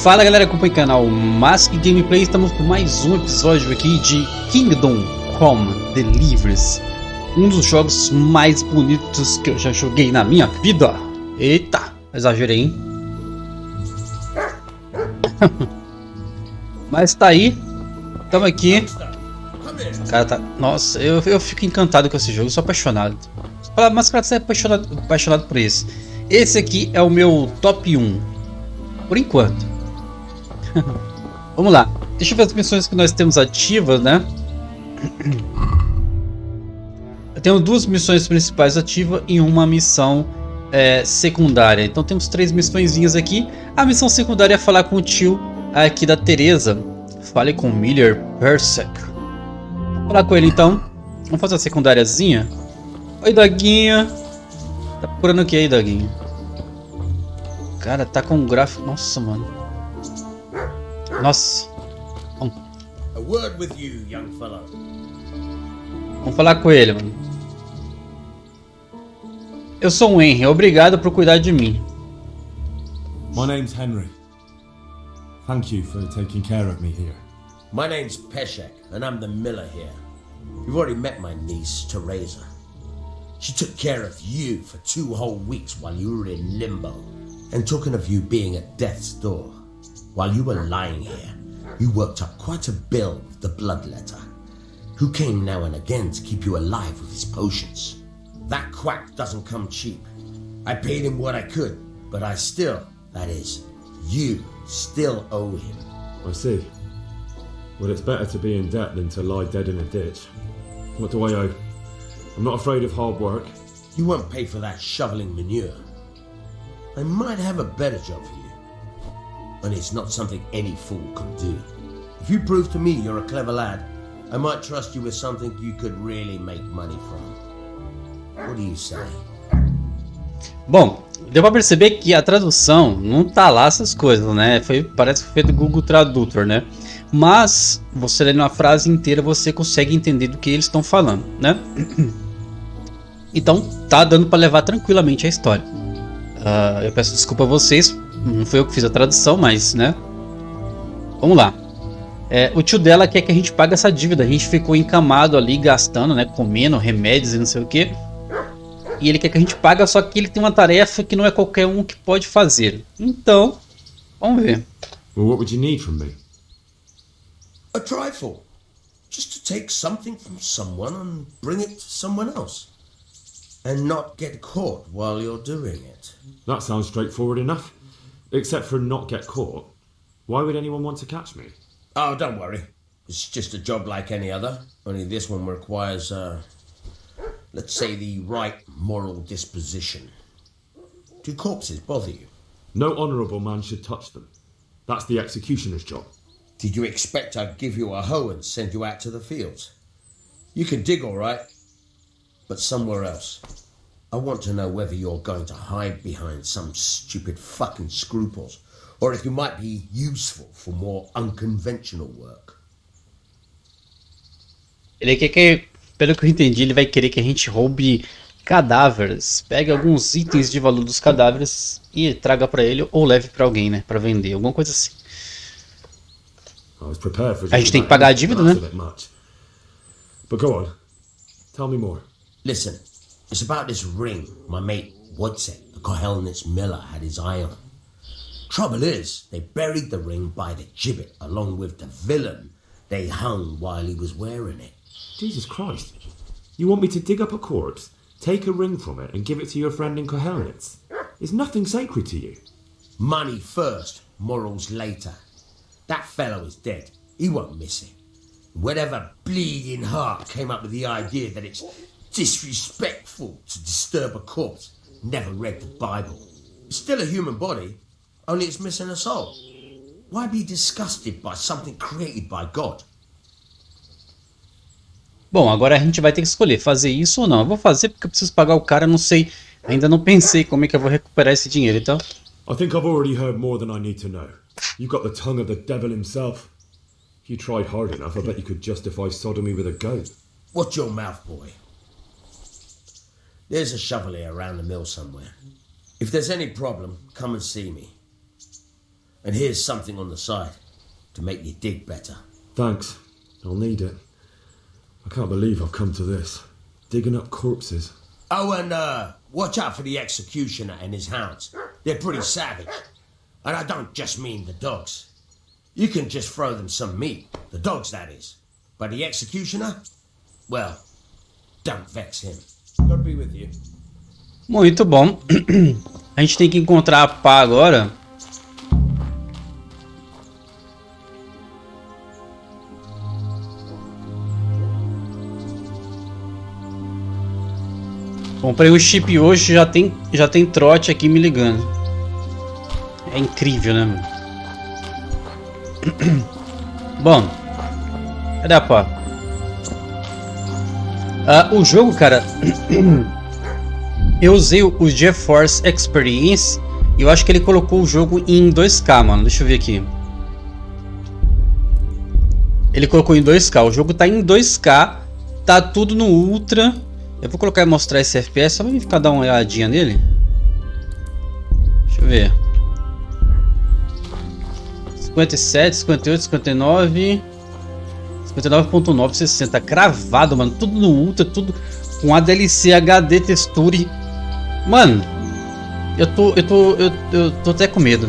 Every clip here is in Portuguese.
Fala galera, acompanha o canal Mask Gameplay. Estamos com mais um episódio aqui de Kingdom Come Deliverance, um dos jogos mais bonitos que eu já joguei na minha vida. Eita, exagerei, hein? Mas tá aí, estamos aqui. O cara tá... Nossa, eu fico encantado com esse jogo, eu sou apaixonado. Fala, Maskarado, você é apaixonado por esse. Esse aqui é o meu top 1, por enquanto. Vamos lá, deixa eu ver as missões que nós temos ativas, né? Eu tenho duas missões principais ativas e uma missão secundária. Então temos 3 missõezinhas aqui. A missão secundária é falar com o tio aqui da Teresa. Fale com Miller Persek. Vou falar com ele então. Vamos fazer a secundáriazinha. Oi, Doguinha. Tá procurando o que aí, Doguinha? Cara, tá com um gráfico... Nossa, mano. Nossa. Vamos falar com ele, mano. Eu sou um Henry. Obrigado por cuidar de mim. My name's Henry. Thank you for taking care of me here. My name's Peshek, and I'm the miller here. You've already met my niece, Teresa. She took care of you for 2 whole weeks while you were in limbo. And talking of you being at death's door, while you were lying here, you worked up quite a bill with the bloodletter, who came now and again to keep you alive with his potions. That quack doesn't come cheap. I paid him what I could, but I still, that is, you still owe him. I see. Well, it's better to be in debt than to lie dead in a ditch. What do I owe? I'm not afraid of hard work. You won't pay for that shoveling manure. I might have a better job for you, and it's not something any fool can do. If you prove to me you're a clever lad, I might trust you with something you could really make money from. What do you say? Bom, deu pra perceber que a tradução não tá lá essas coisas, né? Parece que foi feito do Google Tradutor, né? Mas você lendo a frase inteira você consegue entender do que eles estão falando, né? Então tá dando pra levar tranquilamente a história. Eu peço desculpa a vocês, não foi eu que fiz a tradução, mas, né? Vamos lá. O tio dela quer que a gente pague essa dívida. A gente ficou encamado ali, gastando, né? Comendo remédios e não sei o que. E ele quer que a gente pague, só que ele tem uma tarefa que não é qualquer um que pode fazer. Então, vamos ver. Well, what would you need from me? A trifle. Just to take something from someone and bring it to someone else. And not get caught while you're doing it. That sounds straightforward enough. Except for not get caught. Why would anyone want to catch me? Oh, don't worry. It's just a job like any other. Only this one requires, let's say, the right moral disposition. Do corpses bother you? No honourable man should touch them. That's the executioner's job. Did you expect I'd give you a hoe and send you out to the fields? You can dig all right, but somewhere else. I want to know whether you're going to hide behind some stupid fucking scruples, or if you might be useful for more unconventional work. Ele quer que, pelo que eu entendi, ele vai querer que a gente roube cadáveres, pegue alguns itens de valor dos cadáveres e traga pra ele ou leve pra alguém, né, pra vender, alguma coisa assim. A gente tem que pagar a dívida, né? But go on. Tell me more. Listen, it's about this ring my mate Wojciech, the Kohelnitz miller, had his eye on. Trouble is, they buried the ring by the gibbet along with the villain they hung while he was wearing it. Jesus Christ. You want me to dig up a corpse, take a ring from it and give it to your friend in Kohelnitz? Is nothing sacred to you? Money first, morals later. That fellow is dead. He won't miss it. Whatever bleeding heart came up with the idea that it's disrespectful to disturb a corpse never read the Bible. It's still a human body, only it's missing a soul. Why be disgusted by something created by God? Bom, agora a gente vai ter que escolher fazer isso ou não. Eu vou fazer porque eu preciso pagar o cara, não sei. Ainda não pensei como é que eu vou recuperar esse dinheiro, então... I think I've already heard more than I need to know. You've got the tongue of the devil himself. If you tried hard enough, I bet you could justify sodomy with a goat. Watch your mouth, boy. There's a shovel here around the mill somewhere. If there's any problem, come and see me. And here's something on the side to make you dig better. Thanks. I'll need it. I can't believe I've come to this. Digging up corpses. Oh, and watch out for the executioner and his hounds. They're pretty savage. And I don't just mean the dogs. You can just throw them some meat. The dogs, that is. But the executioner? Well, don't vex him. God be with you. Muito bom. A gente tem que encontrar a pá agora. Comprei o chip hoje, já tem trote aqui me ligando. É incrível, né, mano? Bom, cadê a pá? O jogo, cara, eu usei o GeForce Experience e eu acho que ele colocou o jogo em 2K, mano. Deixa eu ver aqui. Ele colocou em 2K, o jogo tá em 2K, tá tudo no Ultra. Eu vou colocar e mostrar esse FPS, só pra mim ficar dar uma olhadinha nele. Deixa eu ver. 57, 58, 59... 59.9, 60, cravado, mano, tudo no Ultra, tudo com a DLC HD texture. Mano, eu tô até com medo.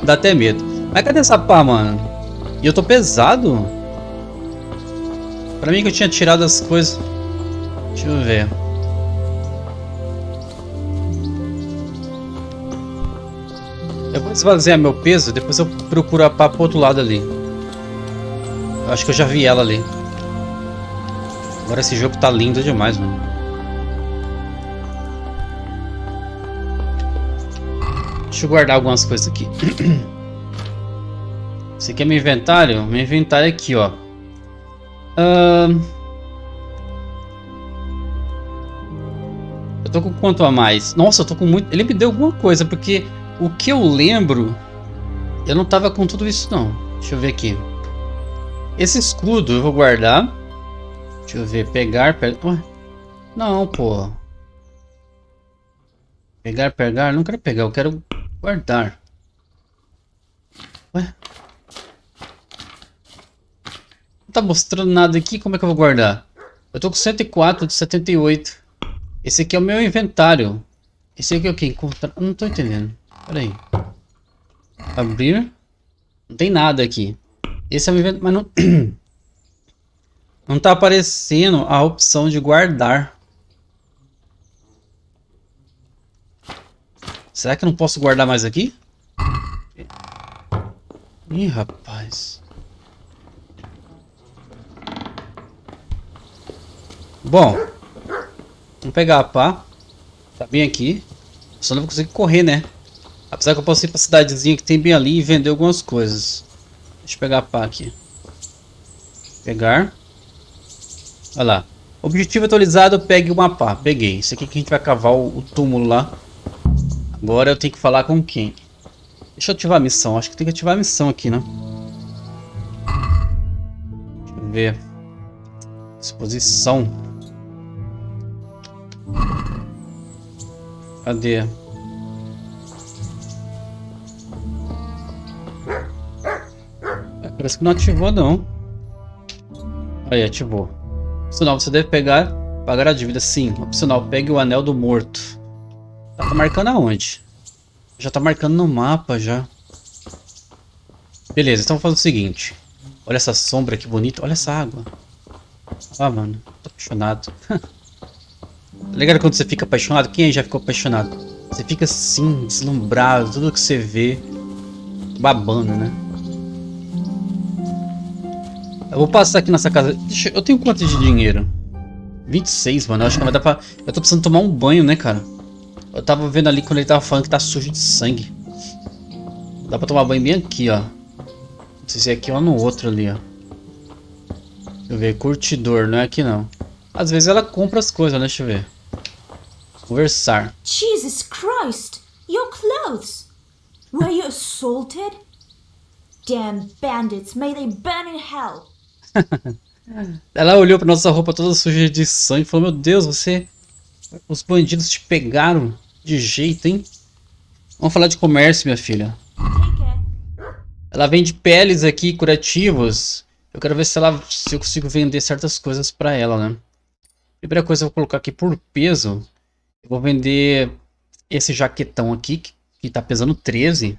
Dá até medo. Mas cadê essa pá, mano? E eu tô pesado? Pra mim que eu tinha tirado as coisas. Deixa eu ver. Eu vou esvaziar meu peso, depois eu procuro a pá pro outro lado ali. Eu acho que eu já vi ela ali. Agora esse jogo tá lindo demais, mano. Deixa eu guardar algumas coisas aqui. Esse aqui é meu inventário. Meu inventário é aqui, ó. Eu tô com quanto a mais? Nossa, eu tô com muito... Ele me deu alguma coisa, porque o que eu lembro... Eu não tava com tudo isso, não. Deixa eu ver aqui. Esse escudo eu vou guardar. Deixa eu ver, pegar... Ué? Não, pô. Pegar, não quero pegar, eu quero guardar. Ué? Não tá mostrando nada aqui, como é que eu vou guardar? Eu tô com 104 de 78. Esse aqui é o meu inventário. Esse aqui é o que? Encontrar... Não tô entendendo. Pera aí. Abrir. Não tem nada aqui. Esse é o evento, mas não, não tá aparecendo a opção de guardar. Será que eu não posso guardar mais aqui? Ih, rapaz. Bom, vamos pegar a pá. Tá bem aqui. Só não vou conseguir correr, né? Apesar que eu posso ir pra cidadezinha que tem bem ali e vender algumas coisas. Deixa eu pegar a pá aqui. Pegar. Olha lá. Objetivo atualizado, pegue uma pá. Peguei. Isso aqui que a gente vai cavar o túmulo lá. Agora eu tenho que falar com quem? Deixa eu ativar a missão. Acho que tem que ativar a missão aqui, né? Deixa eu ver. Exposição. Cadê? Parece que não ativou, não. Aí, ativou. Opcional, você deve pagar a dívida. Sim. Opcional, pegue o anel do morto. Tá marcando aonde? Já tá marcando no mapa, já. Beleza, então vou fazer o seguinte. Olha essa sombra, que bonita. Olha essa água. Ah, mano. Tô apaixonado. Tá ligado quando você fica apaixonado? Quem aí já ficou apaixonado? Você fica assim, deslumbrado. Tudo que você vê. Babando, né? Eu vou passar aqui nessa casa. Eu tenho quanto de dinheiro? 26, mano. Eu acho que vai dar pra... Eu tô precisando tomar um banho, né, cara? Eu tava vendo ali quando ele tava falando que tá sujo de sangue. Dá pra tomar banho bem aqui, ó. Não sei se é aqui ou no outro ali, ó. Deixa eu ver. Curtidor. Não é aqui, não. Às vezes ela compra as coisas, né? Deixa eu ver. Conversar. Jesus Christ! Your clothes! Were you assaulted? Damn bandits, may they burn in hell! Ela olhou pra nossa roupa toda suja de sangue e falou: meu Deus, você... Os bandidos te pegaram de jeito, hein? Vamos falar de comércio, minha filha. Take care. Ela vende peles aqui, curativos. Eu quero ver se eu consigo vender certas coisas pra ela, né? Primeira coisa, eu vou colocar aqui por peso. Eu vou vender esse jaquetão aqui, que tá pesando 13.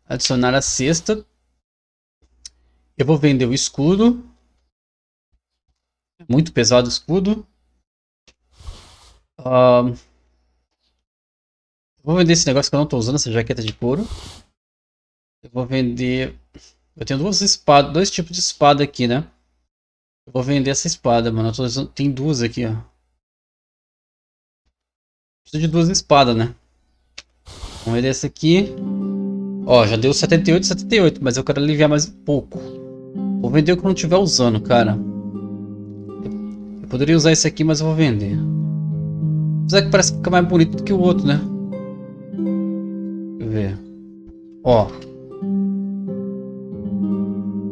Adicionar a cesta. Eu vou vender o escudo. Muito pesado o escudo. Vou vender esse negócio que eu não tô usando, essa jaqueta de couro. Eu vou vender... Eu tenho duas espadas, dois tipos de espada aqui, né? Eu vou vender essa espada, mano. Tem duas aqui, ó. Preciso de duas espadas, né? Vamos vender essa aqui. Ó, já deu 78, 78, mas eu quero aliviar mais um pouco. Vou vender o que eu não estiver usando, cara. Eu poderia usar esse aqui, mas eu vou vender. Apesar que parece que fica mais bonito do que o outro, né? Deixa eu ver. Ó.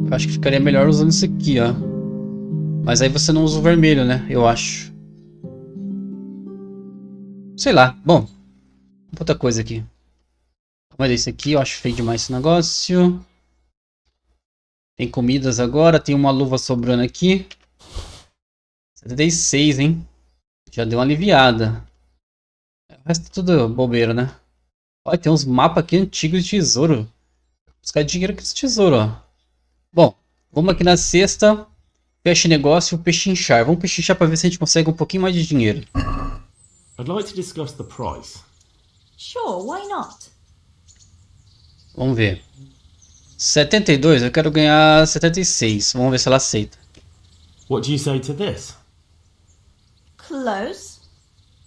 Eu acho que ficaria melhor usando esse aqui, ó. Mas aí você não usa o vermelho, né? Eu acho. Sei lá. Bom. Outra coisa aqui. Vamos ver esse aqui. Eu acho feio demais esse negócio. Tem comidas agora. Tem uma luva sobrando aqui. 76, hein? Já deu uma aliviada. O resto é tudo bobeira, né? Olha, tem uns mapas aqui antigos de tesouro. Vou buscar dinheiro aqui desse tesouro, ó. Bom, vamos aqui na sexta. Feche negócio, pechinchar. Vamos pechinchar para ver se a gente consegue um pouquinho mais de dinheiro. I'd like to discuss the price. Sure, why not? Vamos ver. 72, eu quero ganhar 76. Vamos ver se ela aceita. What do you say to this? Close.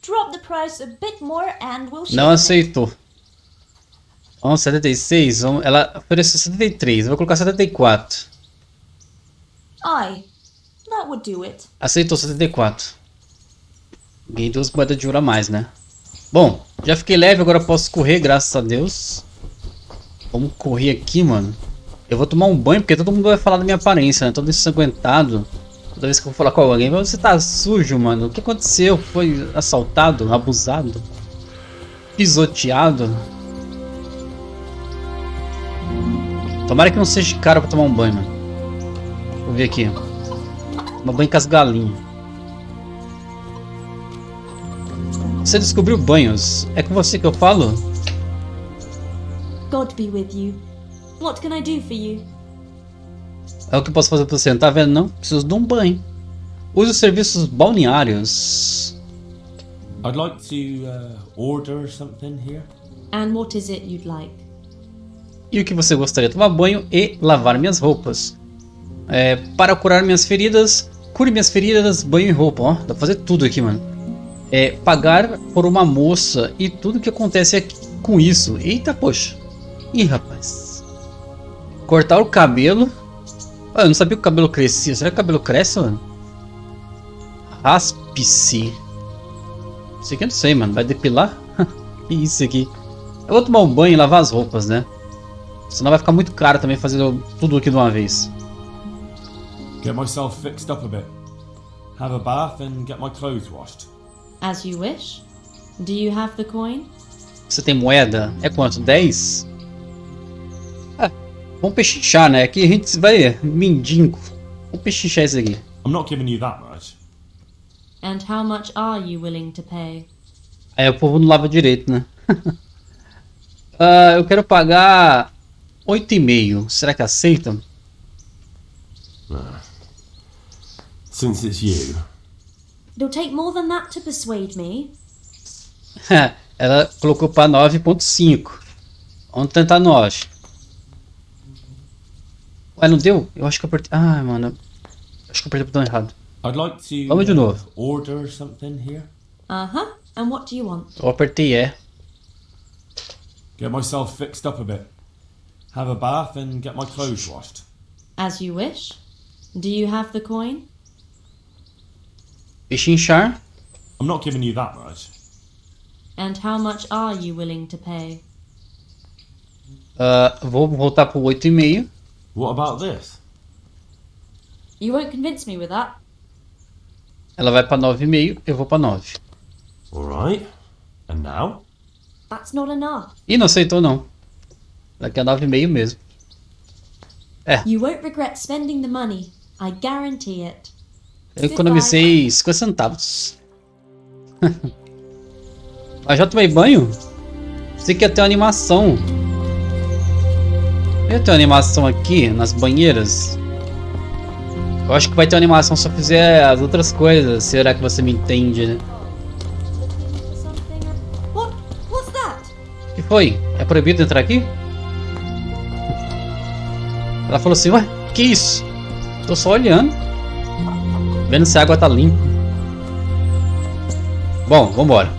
Drop the price a bit more and we'll share Não it. aceitou. Vamos, 76. Ela ofereceu 73. Eu vou colocar 74. Aye, that would do it. Aceitou 74. Ganhei 2 moedas de ouro a mais, né? Bom, já fiquei leve, agora posso correr, graças a Deus. Vamos correr aqui, mano. Eu vou tomar um banho, porque todo mundo vai falar da minha aparência, né? Todo ensanguentado. Toda vez que eu vou falar com alguém, você tá sujo, mano. O que aconteceu? Foi assaltado, abusado, pisoteado. Tomara que não seja caro pra tomar um banho, mano. Deixa eu ver aqui. Tomar banho com as galinhas. Você descobriu banhos. É com você que eu falo? God be with you. What can I do for you? É o que eu posso fazer pra você, não tá vendo não? Preciso de um banho. Use os serviços balneários. I'd like to order something here. And what is it you'd like? E o que você gostaria? Tomar banho e lavar minhas roupas. Para curar minhas feridas, cure minhas feridas, banho e roupa. Ó, dá pra fazer tudo aqui, mano. Pagar por uma moça e tudo que acontece aqui com isso. Eita, poxa. Ih, rapaz. Cortar o cabelo. Ah, eu não sabia que o cabelo crescia. Será que o cabelo cresce, mano? Raspe-se. Isso aqui eu não sei, mano. Vai depilar? Que isso aqui? Eu vou tomar um banho e lavar as roupas, né? Senão vai ficar muito caro também fazer tudo aqui de uma vez. Get myself fixed up a bit. Have a bath and get my clothes washed. As you wish. Do you have the coin? Você tem moeda? É quanto? 10? Vamos pechinchar, né? Aqui a gente vai mendigo. Vamos pechinchar isso aqui. I'm not giving you that much. And how much are you willing to pay? Aí o povo não lava direito, né? Eu quero pagar 8,5. Será que aceitam? Since it's you. It'll take more than that to persuade me. Ela colocou para 9,5. Vamos tentar 9. Ué, não deu? Eu acho que eu apertei... Ah, mano. Acho que eu apertei o botão errado. I'd like to Vamos de novo. order something here. Uh-huh. And what do you want? Eu apertei Get myself fixed up a bit. Have a bath and get my clothes washed. As you wish. Do you have the coin? Pechinchar. I'm not giving you that much. And how much are you willing to pay? Vou voltar pro 8,5. What about this? You won't convince me with that. Ela vai para 9,5. Eu vou para 9. Alright. And now? That's not enough. Ih, não aceitou não. Daqui a 9,5 mesmo. You won't regret spending the money. I guarantee it. Eu economizei 50 centavos. Mas já tomei banho? Você quer ter uma animação. Eu tenho uma animação aqui nas banheiras. Eu acho que vai ter uma animação se eu fizer as outras coisas. Será que você me entende, né? What's that? O que foi? É proibido entrar aqui? Ela falou assim, ué, que isso? Tô só olhando. Vendo se a água tá limpa. Bom, vambora.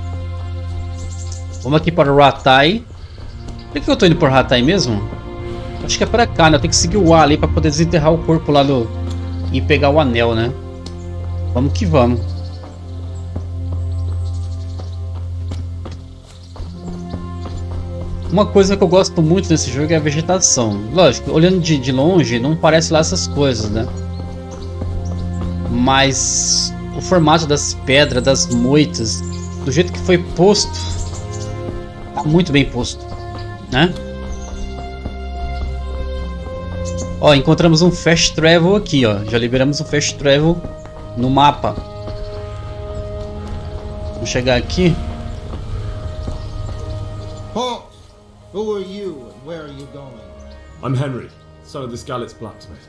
Vamos aqui para o Ratai. Por que eu tô indo por Ratai mesmo? Acho que é para cá, né? Eu tenho que seguir o A ali para poder desenterrar o corpo lá do... E pegar o anel, né? Vamos que vamos. Uma coisa que eu gosto muito nesse jogo é a vegetação. Lógico, olhando de longe não parece lá essas coisas, né? Mas o formato das pedras, das moitas, do jeito que foi posto, tá muito bem posto, né? Ó, encontramos um fast travel aqui, ó. Já liberamos um fast travel no mapa. Vamos chegar aqui. Halt! Who are you and where are you going? I'm Henry, son of the Skalitz blacksmith.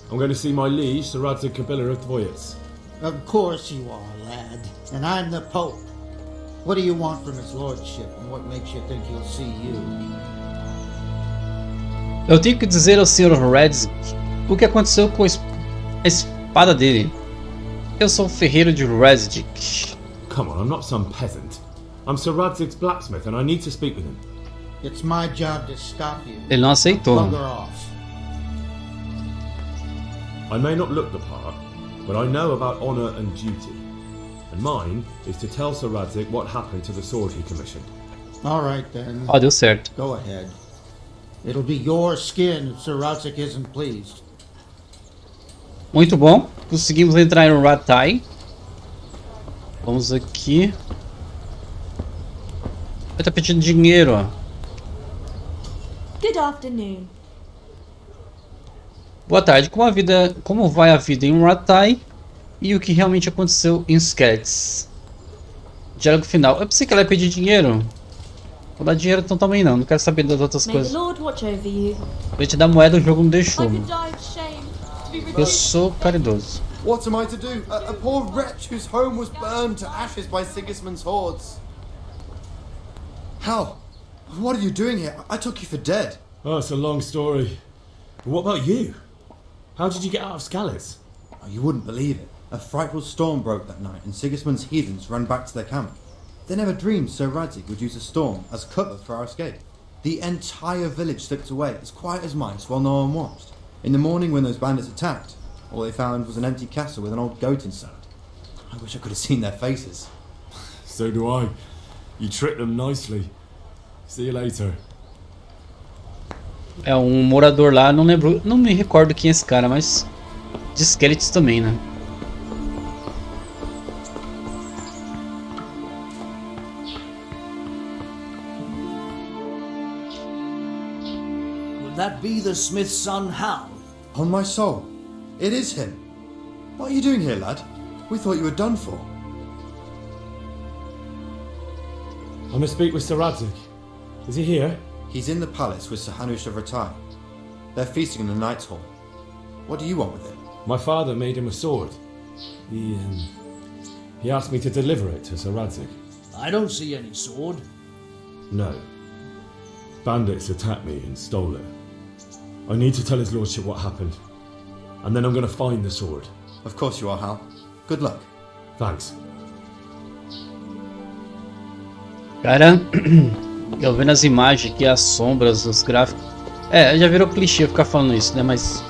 I'm going to see my liege, Sir Radzig Kabila of Dvoyets. Of course you are, lad. And I'm the Pope. What do you want from his lordship, and what makes you think he'll see you? Eu tenho que dizer ao Sr. Radzig o que aconteceu com a espada dele. Eu sou o ferreiro de Radzig. Come on, I'm not some peasant. I'm Sir Radzig's blacksmith and I need to speak with him. It's my job to stop you. Ele não aceitou. Bugger off. I may not look the part, but I know about honor and duty. And mine is to tell Sir Radzig what happened to the sword he commissioned. All right then. Ó, deu certo. Go ahead. It'll be your skin if Sir Radzig isn't pleased. Muito bom. Conseguimos entrar em Ratai. Vamos aqui. Ele tá pedindo dinheiro, ó. Good afternoon. Boa tarde. Como vai a vida em Ratai e o que realmente aconteceu em Skalitz? Diálogo final. Eu pensei que ela ia pedir dinheiro. Vou dar dinheiro então também não. Não quero saber das outras May the coisas. Lord watch over you. Pra te dar moeda, o jogo não deixou. I could Mano. die of shame to be Eu reduced. sou caridoso. What am I to do? A poor wretch whose home was burned to ashes by Sigismund's hordes. Hal, what are you doing here? I took you for dead. Oh, it's a long story. But what about you? How did you get out of Skalitz? Oh, you wouldn't believe it. A frightful storm broke that night and Sigismund's heathens ran back to their camp. They never dreamed Sir Radzig would use a storm as cover for our escape. The entire village slipped away as quiet as mice while no one watched. In the morning when those bandits attacked, all they found was an empty castle with an old goat inside. I wish I could have seen their faces. So do I. You tricked them nicely. See you later. É um morador lá, não lembro, não me recordo quem é esse cara, mas de Skalitz também, né? Would that be the smith's son, Hal? On my soul, it is him. What are you doing here, lad? We thought you were done for. I must speak with Sir Radzig. Is he here? He's in the palace with Sir Hanush of Ratai. They're feasting in the Knight's Hall. What do you want with him? My father made him a sword. He asked me to deliver it to Sir Radzig. I don't see any sword. No. Bandits attacked me and stole it. I need to tell his lordship what happened. And then I'm going to find the sword. Of course you are, Hal. Good luck. Thanks. Cara, eu vendo as imagens aqui, as sombras, os gráficos. É, já virou clichê ficar falando isso, né? Mas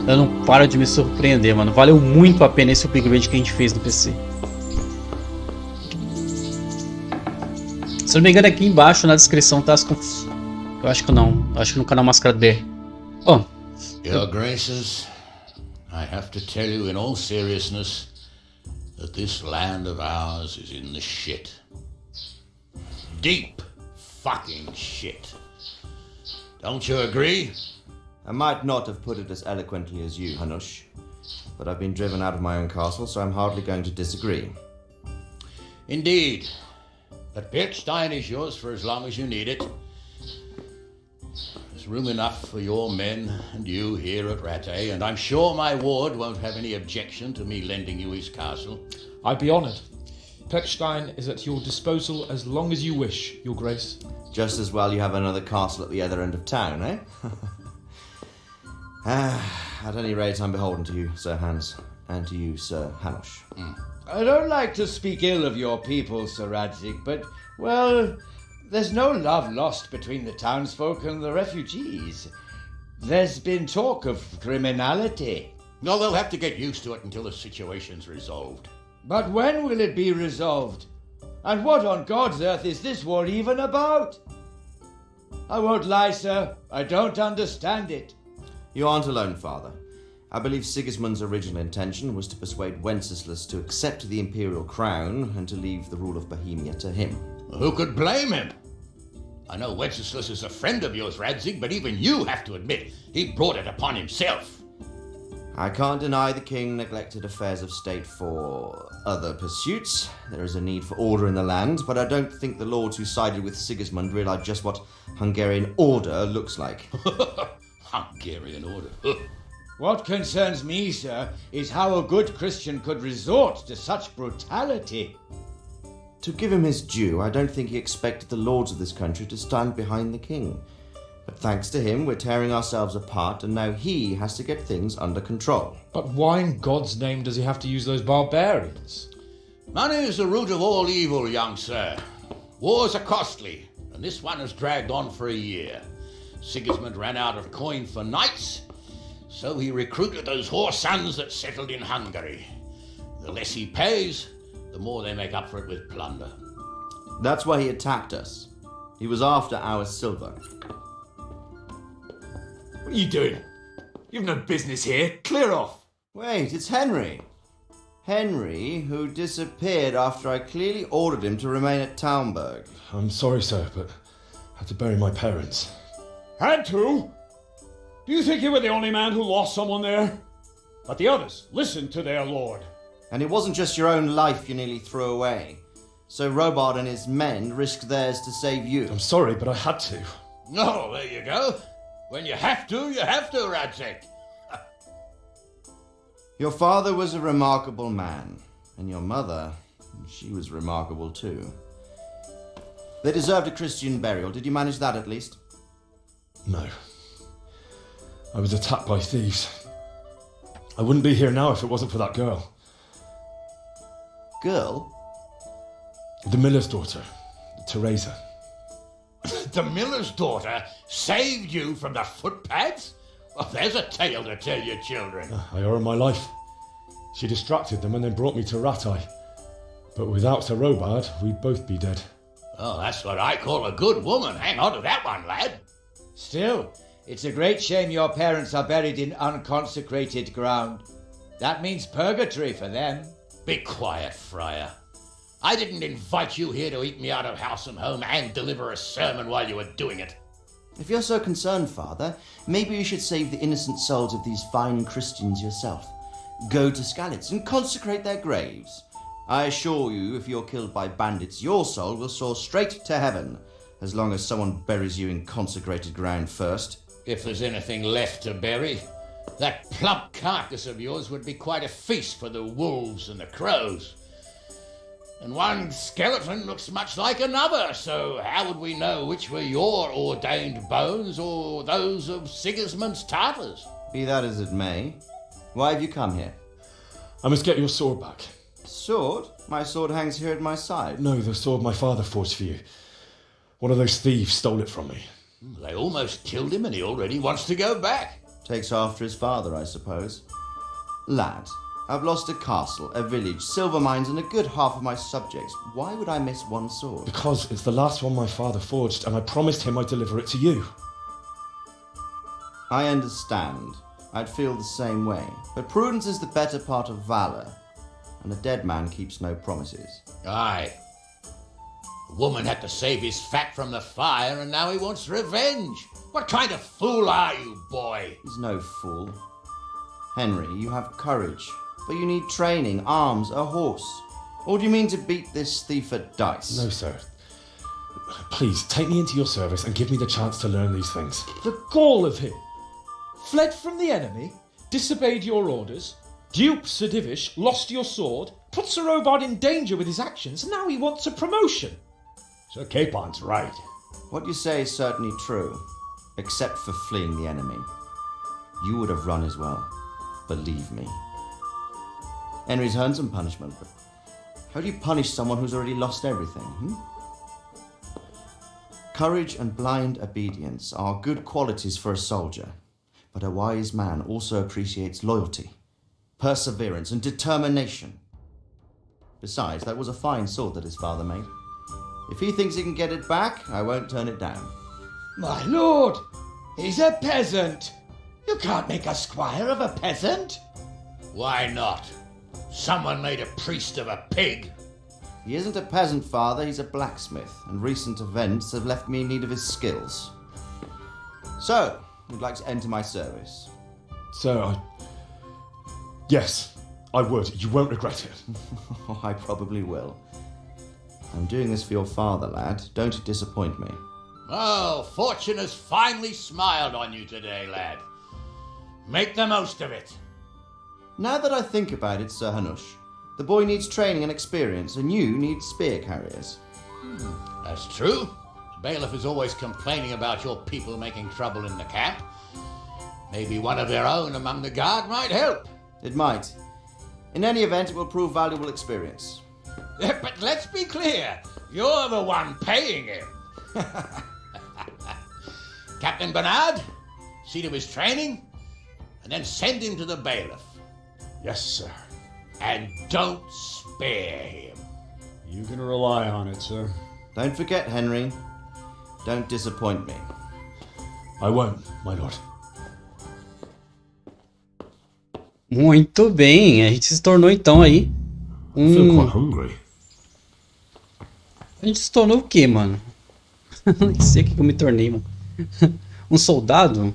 eu não paro de me surpreender, mano. Valeu muito a pena esse upgrade que a gente fez no PC. Se eu não me engano, aqui embaixo na descrição tá as eu acho que não. Eu acho que no canal Maskarado. Bom. Your Graces, I have to tell you in all seriousness that this land of ours is in the shit. Deep fucking shit. Don't you agree? I might not have put it as eloquently as you, Hanush, but I've been driven out of my own castle, so I'm hardly going to disagree. Indeed. But Birkstein is yours for as long as you need it. There's room enough for your men and you here at Rattay, and I'm sure my ward won't have any objection to me lending you his castle. I'd be honoured. Pechstein is at your disposal as long as you wish, Your Grace. Just as well you have another castle at the other end of town, eh? At any rate, I'm beholden to you, Sir Hans, and to you, Sir Hanush. I don't like to speak ill of your people, Sir Radzig, but, well, there's no love lost between the townsfolk and the refugees. There's been talk of criminality. No, they'll have to get used to it until the situation's resolved. But when will it be resolved? And what on God's earth is this war even about? I won't lie, sir, I don't understand it. You aren't alone, Father. I believe Sigismund's original intention was to persuade Wenceslas to accept the imperial crown and to leave the rule of Bohemia to him. Who could blame him? I know Wenceslas is a friend of yours, Radzig, but even you have to admit he brought it upon himself. I can't deny the king neglected affairs of state for other pursuits. There is a need for order in the land, but I don't think the lords who sided with Sigismund realized just what Hungarian order looks like. Hungarian order. What concerns me, sir, is how a good Christian could resort to such brutality. To give him his due, I don't think he expected the lords of this country to stand behind the king. But thanks to him, we're tearing ourselves apart, and now he has to get things under control. But why in God's name does he have to use those barbarians? Money is the root of all evil, young sir. Wars are costly, and this one has dragged on for a year. Sigismund ran out of coin for knights, so he recruited those whore sons that settled in Hungary. The less he pays, the more they make up for it with plunder. That's why he attacked us. He was after our silver. What are you doing? You've no business here. Clear off. Wait, it's Henry. Henry, who disappeared after I clearly ordered him to remain at Taunberg. I'm sorry, sir, but I had to bury my parents. Had to? Do you think you were the only man who lost someone there? But the others listened to their lord. And it wasn't just your own life you nearly threw away. So Robard and his men risked theirs to save you. I'm sorry, but I had to. Oh, there you go. When you have to, Radzig. Your father was a remarkable man, and your mother, she was remarkable too. They deserved a Christian burial. Did you manage that at least? No. I was attacked by thieves. I wouldn't be here now if it wasn't for that girl. Girl? The miller's daughter, Teresa. The miller's daughter saved you from the footpads? Well, there's a tale to tell your children. I owe her my life. She distracted them and then brought me to Rattay. But without Sir Robard, we'd both be dead. Oh, that's what I call a good woman. Hang on to that one, lad. Still, it's a great shame your parents are buried in unconsecrated ground. That means purgatory for them. Be quiet, Friar. I didn't invite you here to eat me out of house and home and deliver a sermon while you were doing it. If you're so concerned, Father, maybe you should save the innocent souls of these fine Christians yourself. Go to Skalitz and consecrate their graves. I assure you, if you're killed by bandits, your soul will soar straight to heaven, as long as someone buries you in consecrated ground first. If there's anything left to bury, that plump carcass of yours would be quite a feast for the wolves and the crows. And one skeleton looks much like another, so how would we know which were your ordained bones or those of Sigismund's Tartars? Be that as it may, why have you come here? I must get your sword back. Sword? My sword hangs here at my side. No, the sword my father forged for you. One of those thieves stole it from me. They almost killed him and he already wants to go back. Takes after his father, I suppose. Lad, I've lost a castle, a village, silver mines, and a good half of my subjects. Why would I miss one sword? Because it's the last one my father forged, and I promised him I'd deliver it to you. I understand. I'd feel the same way. But prudence is the better part of valor, and a dead man keeps no promises. Aye. woman had to save his fat from the fire and now he wants revenge. What kind of fool are you, boy? He's no fool. Henry, you have courage, but you need training, arms, a horse. Or do you mean to beat this thief at dice? No, sir. Please, take me into your service and give me the chance to learn these things. The gall of him! Fled from the enemy, disobeyed your orders, duped Sir Divish, lost your sword, put Sir Robard in danger with his actions, and now he wants a promotion. Sir Capon's right. What you say is certainly true, except for fleeing the enemy. You would have run as well, believe me. Henry's earned some punishment, but how do you punish someone who's already lost everything, Courage and blind obedience are good qualities for a soldier, but a wise man also appreciates loyalty, perseverance, and determination. Besides, that was a fine sword that his father made. If he thinks he can get it back, I won't turn it down. My lord, he's a peasant. You can't make a squire of a peasant. Why not? Someone made a priest of a pig. He isn't a peasant, father, he's a blacksmith, and recent events have left me in need of his skills. So, you'd like to enter my service? Sir, Yes, I would. You won't regret it. Oh, I probably will. I'm doing this for your father, lad. Don't disappoint me. Oh, fortune has finally smiled on you today, lad. Make the most of it. Now that I think about it, Sir Hanush, the boy needs training and experience, and you need spear carriers. That's true. The bailiff is always complaining about your people making trouble in the camp. Maybe one of their own among the guard might help. It might. In any event, it will prove valuable experience. But let's be clear, you're the one paying him. Captain Bernard, see to his training, and then send him to the bailiff. Yes, sir. And don't spare him. You can rely on it, sir. Don't forget, Henry. Don't disappoint me. I won't, my lord. Muito bem, a gente se tornou então aí I feel quite hungry. A gente se tornou o quê, mano? Não sei o que eu me tornei, mano. Um soldado?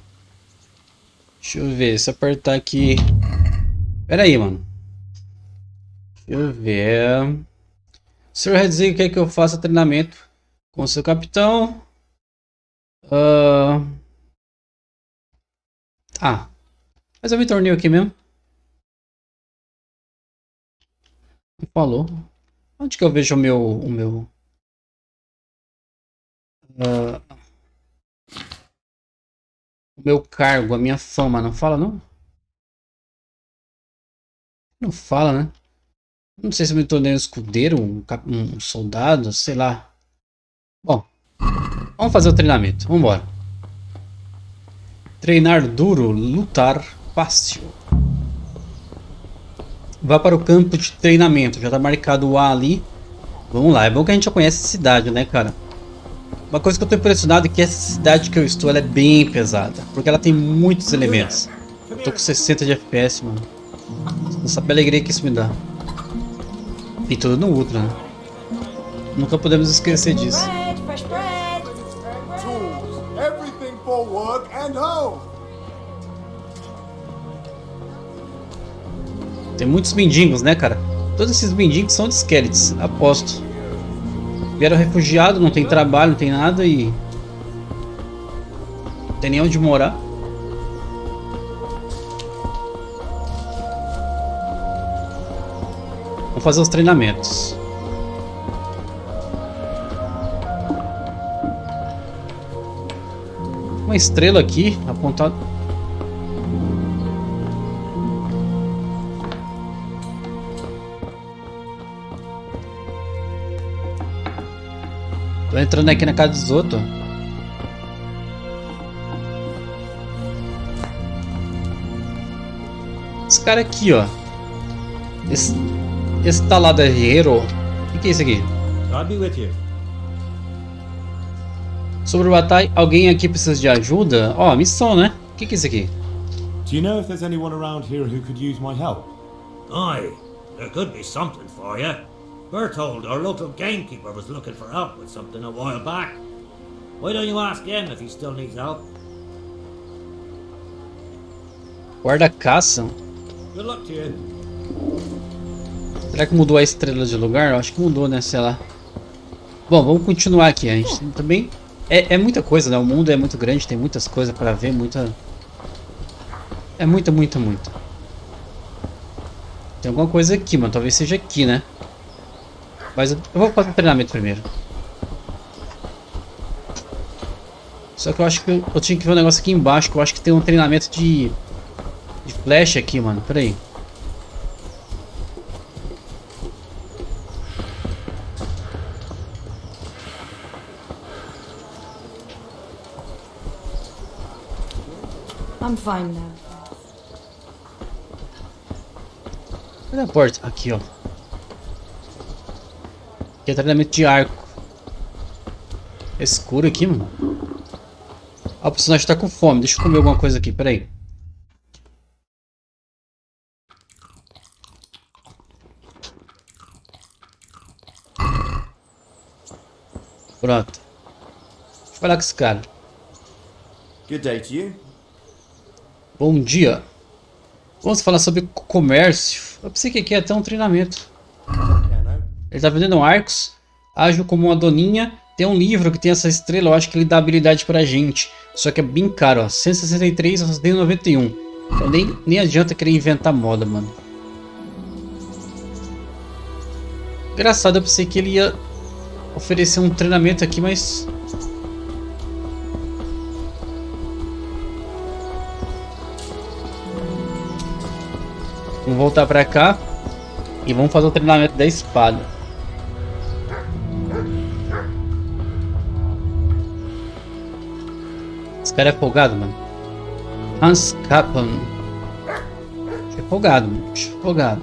Deixa eu ver, se apertar aqui... Pera aí, mano. Deixa eu ver... O senhor Redzig quer que eu faça treinamento com o seu capitão. Ah, mas eu me tornei aqui mesmo. Falou. Onde que eu vejo o meu cargo, a minha fama? Não fala, não? Não fala, né? Não sei se eu me tornei um escudeiro, um soldado, sei lá. Bom, vamos fazer o treinamento. Vamos embora. Treinar duro, lutar fácil. Vá para o campo de treinamento. Já tá marcado o A ali. Vamos lá. É bom que a gente já conhece a cidade, né, cara? Uma coisa que eu tô impressionado é que essa cidade que eu estou, ela é bem pesada. Porque ela tem muitos elementos. Eu tô com 60 de FPS, mano. Não sabe a alegria que isso me dá. E tudo no Ultra, né? Nunca podemos esquecer disso. Fresh bread. Tools, everything for work and home. Tem muitos mendigos, né, cara? Todos esses mendigos são de esqueletos, aposto. Vieram refugiados, não tem trabalho, não tem nada e... não tem nem onde morar. Vamos fazer os treinamentos. Uma estrela aqui, apontada. Tô entrando aqui na casa dos outros. Esse cara aqui, ó. Esse talado é guerreiro. O que é isso aqui? God be with you. Sobre o batalha, alguém aqui precisa de ajuda? Ó, missão, né? O que é isso aqui? Do you know if there's anyone around here who could use my help? Aye, there could be something for you. We're told our local gamekeeper was looking for help with something a while back. Why don't you ask him if he still needs help? Guarda-caça? Good luck to you. Será que mudou a estrela de lugar? Eu acho que mudou, né? Sei lá. Bom, vamos continuar aqui. A gente também... É muita coisa, né? O mundo é muito grande, tem muitas coisas para ver, muita... É muita. Tem alguma coisa aqui, mano. Talvez seja aqui, né? Mas eu vou fazer o treinamento primeiro. Só que eu acho que eu tinha que ver um negócio aqui embaixo, que eu acho que tem um treinamento de flecha aqui, mano. Pera aí. I'm fine now. Cadê a porta? Aqui, ó. Aqui é treinamento de arco. É escuro aqui, mano. Ah, o personagem tá com fome. Deixa eu comer alguma coisa aqui, peraí. Pronto. Deixa eu falar com esse cara. Good day to you. Bom dia. Vamos falar sobre comércio. Eu pensei que aqui é até um treinamento. Ele tá vendendo arcos. Ágil como uma doninha. Tem um livro que tem essa estrela. Eu acho que ele dá habilidade pra gente. Só que é bem caro, ó. 163, eu só tenho 91. Então nem adianta querer inventar moda, mano. Engraçado, eu pensei que ele ia oferecer um treinamento aqui, mas... Vamos voltar pra cá. E vamos fazer o treinamento da espada. Esse cara é folgado, mano. Hans Kaplan. É folgado, mano. É folgado.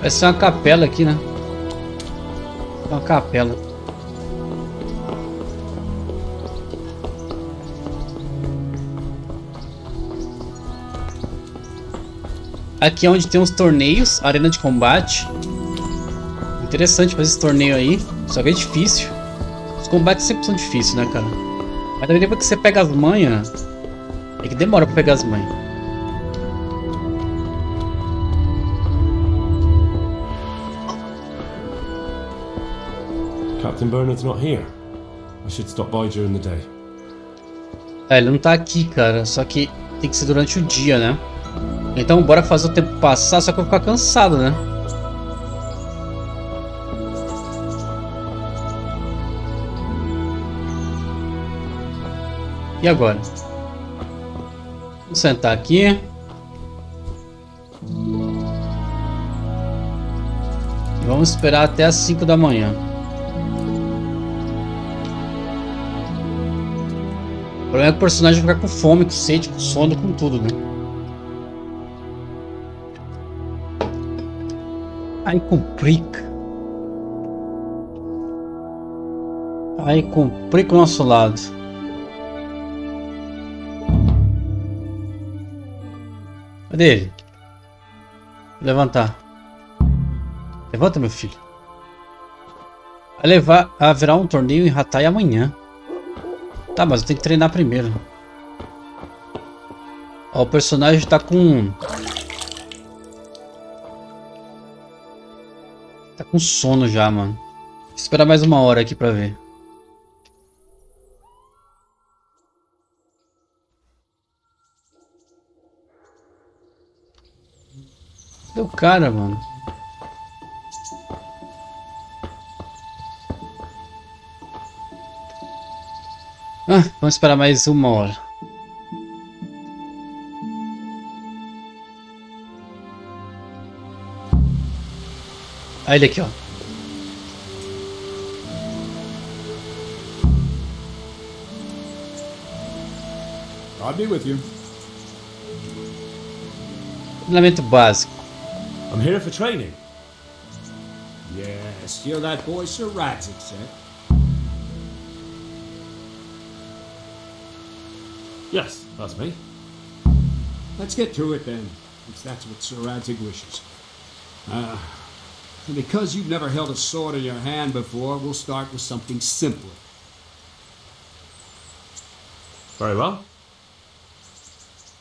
Vai ser uma capela aqui, né? Uma capela. Aqui é onde tem uns torneios, arena de combate. Interessante fazer esse torneio aí, só que é difícil. Os combates sempre são difíceis, né, cara? Mas também depois que você pega as manhas, é que demora pra pegar as manhas. Captain Bernard's not here. I should stop by during the day. É, ele não tá aqui, cara, só que tem que ser durante o dia, né? Então bora fazer o tempo passar, só que eu vou ficar cansado, né? E agora? Vamos sentar aqui. E vamos esperar até as 5 da manhã. O problema é que o personagem vai ficar com fome, com sede, com sono, com tudo, né? Aí complica. Aí complica o nosso lado. Cadê ele? Levantar. Levanta, meu filho. Haverá um torneio em Hatay amanhã. Tá, mas eu tenho que treinar primeiro. Ó, o personagem tá com... Tá com sono já, mano. Vou esperar mais uma hora aqui pra ver. Cadê o cara, mano? Ah, vamos esperar mais uma hora. Ah, ele aqui, ó. I'll be with you. Treinamento básico. I'm here for training. Yes, you're that boy Sir Radzik said. Yes, that's me. Let's get to it then, since that's what Sir Radzik wishes. And because you've never held a sword in your hand before, we'll start with something simpler. Very well.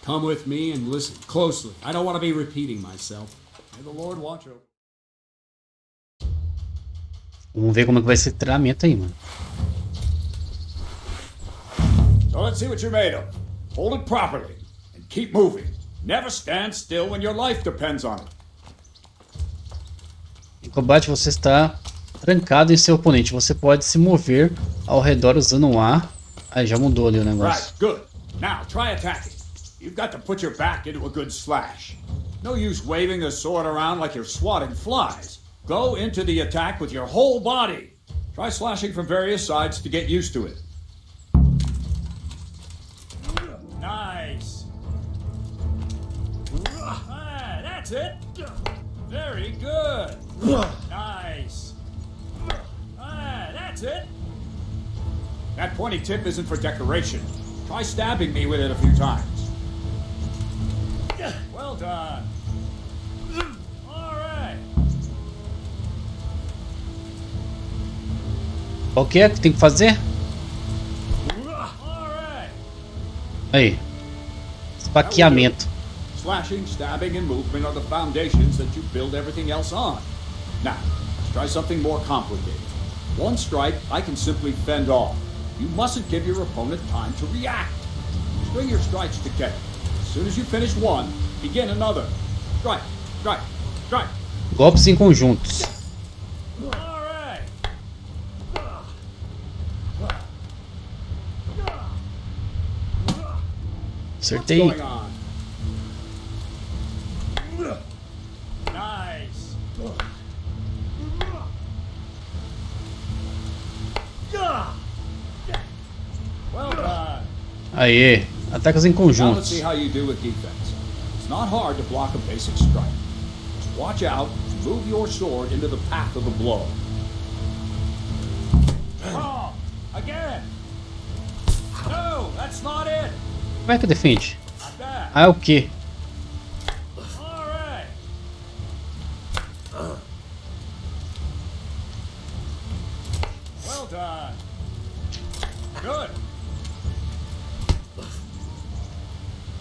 Come with me and listen closely. I don't want to be repeating myself. May the Lord watch over. Vamos ver como é que vai ser esse treinamento aí, mano. So let's see what you're made of. Hold it properly and keep moving. Never stand still when your life depends on it. Em combate você está trancado em seu oponente. Você pode se mover ao redor usando um A. Aí já mudou ali o negócio. Right, good. Now try attacking. You've got to put your back into a good slash. No use waving the sword around like you're swatting flies. Go into the attack with your whole body. Try slashing from various sides to get used to it. Nice. Ah, that's it. Very good. Nice. Ah, that's it. That pointy tip isn't for decoration. Try stabbing me with it a few times. Well done. All right. Qual que é que tem que fazer? Aí. Esfaqueamento. Slashing, stabbing, and movement are the foundations that you build everything else on. Now, let's try something more complicated. One strike, I can simply fend off. You mustn't give your opponent time to react. String your strikes together. As soon as you finish one, begin another. Strike, strike, strike. Golpes em conjuntos. All right. Acertei. What's going on? Nice. Well done. Aê. Ataques em Now let's conjuntos. see how you do with defense. It's not hard to block a basic strike. Just watch out and move your sword into the path of the blow. Wrong! Again! No, that's not it! Como é que defende? Not that. Ah, é o quê? All right. Well done. Good.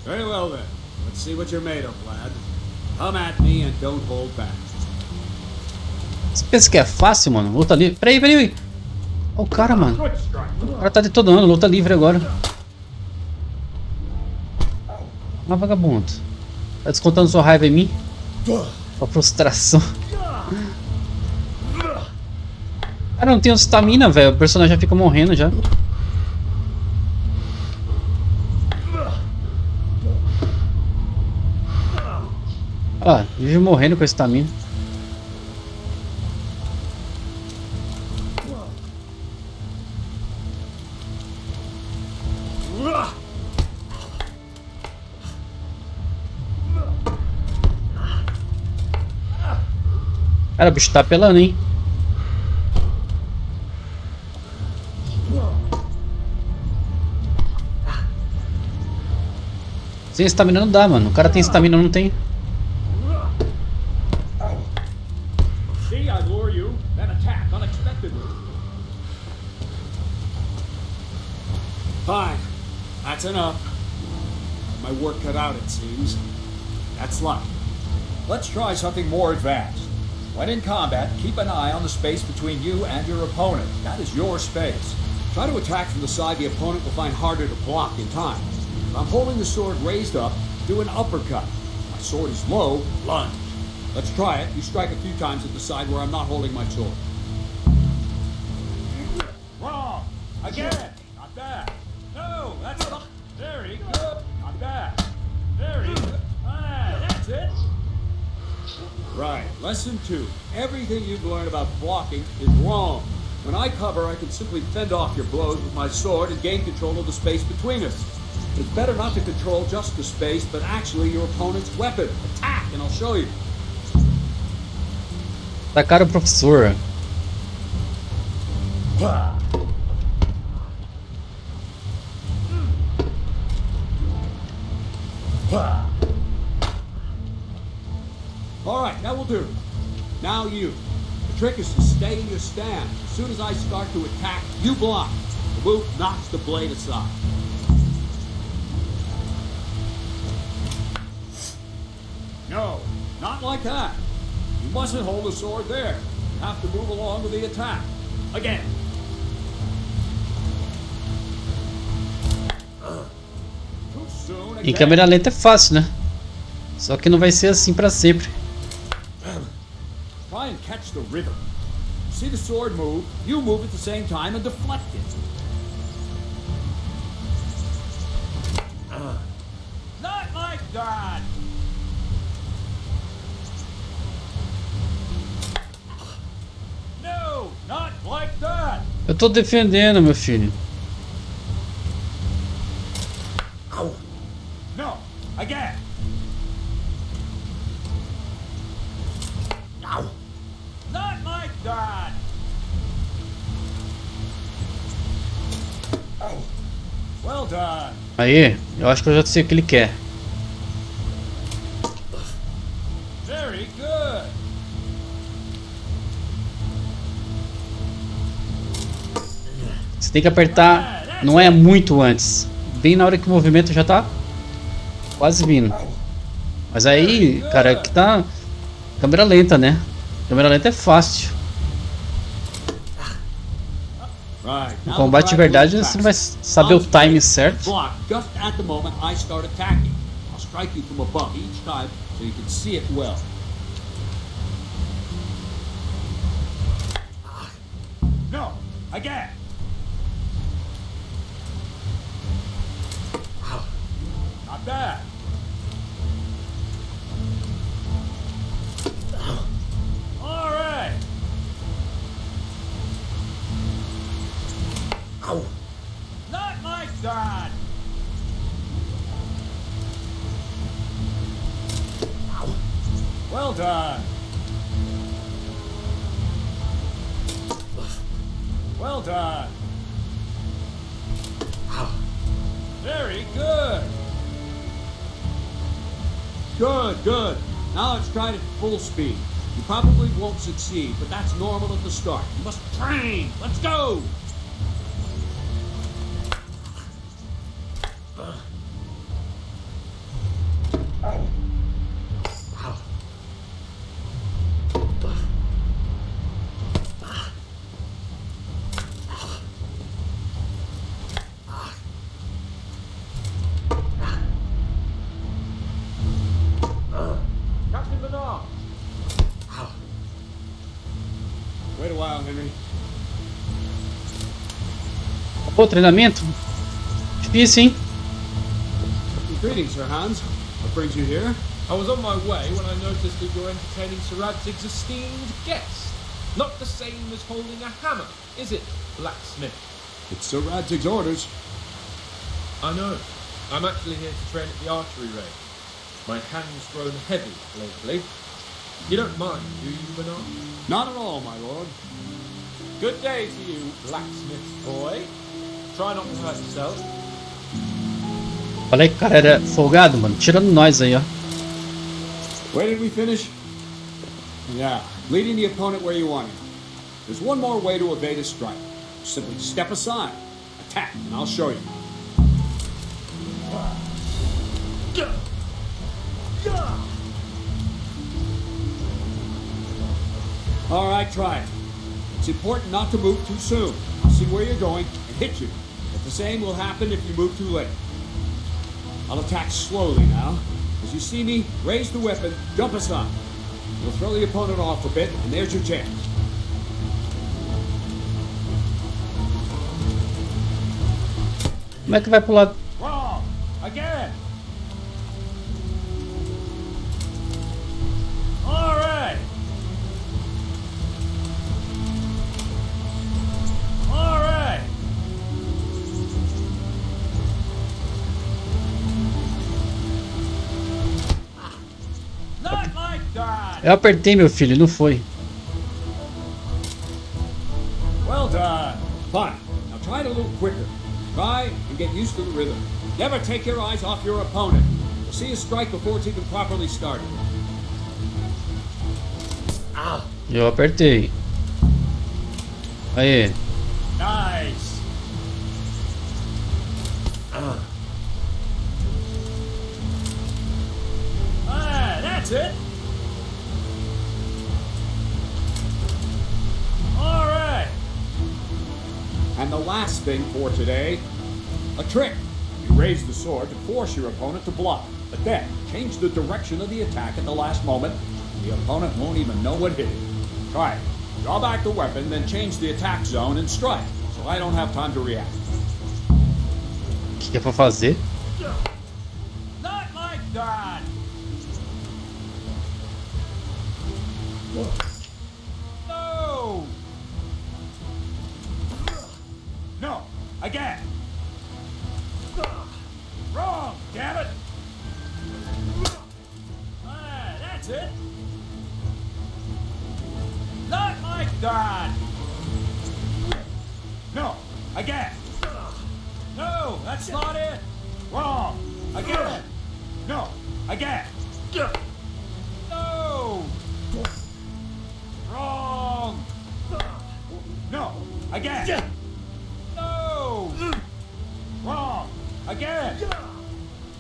Very well then. Let's see what you're made of, lad. Come at me and don't hold back. Você pensa que é fácil, mano? Luta livre. Peraí, peraí. Olha o cara, mano. Good strike. O cara tá detonando. Luta livre agora. Ah, vagabundo. Tá descontando sua raiva em mim? Sua frustração. Cara, não tenho stamina, velho. O personagem já fica morrendo já. Olha lá, vive morrendo com a stamina. Cara, o bicho tá apelando, hein? Sem stamina não dá, mano. O cara tem stamina, não tem. See, I lure you, then attack unexpectedly. Fine. That's enough. My work cut out, it seems. That's luck. Let's try something more advanced. When in combat, keep an eye on the space between you and your opponent. That is your space. Try to attack from the side the opponent will find harder to block in time. If I'm holding the sword raised up, do an uppercut. If my sword is low, lunge. Let's try it. You strike a few times at the side where I'm not holding my sword. Wrong! Again! Not bad. No, that's not... Very good. Not bad. Very good. Ah, that's it. Right. Lesson 2. Everything you've learned about blocking is wrong. When I cover, I can simply fend off your blows with my sword and gain control of the space between us. It's better not to control just the space, but actually your opponent's weapon. Attack, and I'll show you. Tacaram o professor. Alright, that will do. Now you. The trick is to stay in your stance. As soon as I start to attack, you block. The move knocks the blade aside. No, not like that. You mustn't hold the sword there. You have to move along with the attack. Again. Too soon Em again. câmera lenta é fácil, né? Só que não vai ser assim pra sempre. Try and catch the rhythm. See the sword move, you move at the same time and deflect it. Not like that! No, not like that! Eu tô defendendo, meu filho. No, again! Not like that! Well done! Aí, eu acho que eu já sei o que ele quer. Very good! Você tem que apertar, não é muito antes. Bem na hora que o movimento já tá quase vindo. Mas aí, cara, aqui tá câmera lenta, né? Câmera lenta é fácil. No combate de verdade, você não vai saber o time certo. Block just at the moment I start attacking. I'll strike you from above each time so you can see it well. No, again! Not bad! All right! Not like that! Well done! Well done! Very good! Good, good. Now let's try it at full speed. You probably won't succeed, but that's normal at the start. You must train. Let's go! Captain Bernard! Wait a while, Henry. Pô, treinamento? Difícil, hein? Greetings, Sir Hans. What brings you here? I was on my way when I noticed that you're entertaining Sir Radzig's esteemed guest. Not the same as holding a hammer, is it, blacksmith? It's Sir Radzig's orders. I know. I'm actually here to train at the archery range. My hand's grown heavy lately. You don't mind, do you, Bernard? Not at all, my lord. Good day to you, blacksmith boy. Try not to hurt yourself. Falei que o cara era folgado, mano. Tirando nós aí, ó. Where did we finish? Yeah, leading the opponent where you want him. There's one more way to evade a strike. Simply step aside, attack, and I'll show you. All right, try it. It's important not to move too soon. I'll see where you're going and hit you. But the same will happen if you move too late. I'll attack slowly now. As you see me, raise the weapon, jump aside. You'll throw the opponent off a bit, and there's your chance. Como é que vai pro lado? Wrong! Again! All right! All right! Not like that! Eu apertei, meu filho, não foi. Well done. Fine. Now try it a little quicker. Try and get used to the rhythm. Never take your eyes off your opponent. You'll see a strike before it's even properly started. Eu apertei. Aí. Nice. That's it. All right. And the last thing for today, a trick. You raise the sword to force your opponent to block, but then change the direction of the attack at the last moment. The opponent won't even know what hit it. Try it. Draw back the weapon, then change the attack zone and strike, so I don't have time to react. O que é pra fazer? Not like that. No. No. Again. Wrong, damn it. That's it. Not like that. No. Again. No, that's not it. Wrong. Again. No. Again. No. Wrong. No. Again. No. Wrong. Again.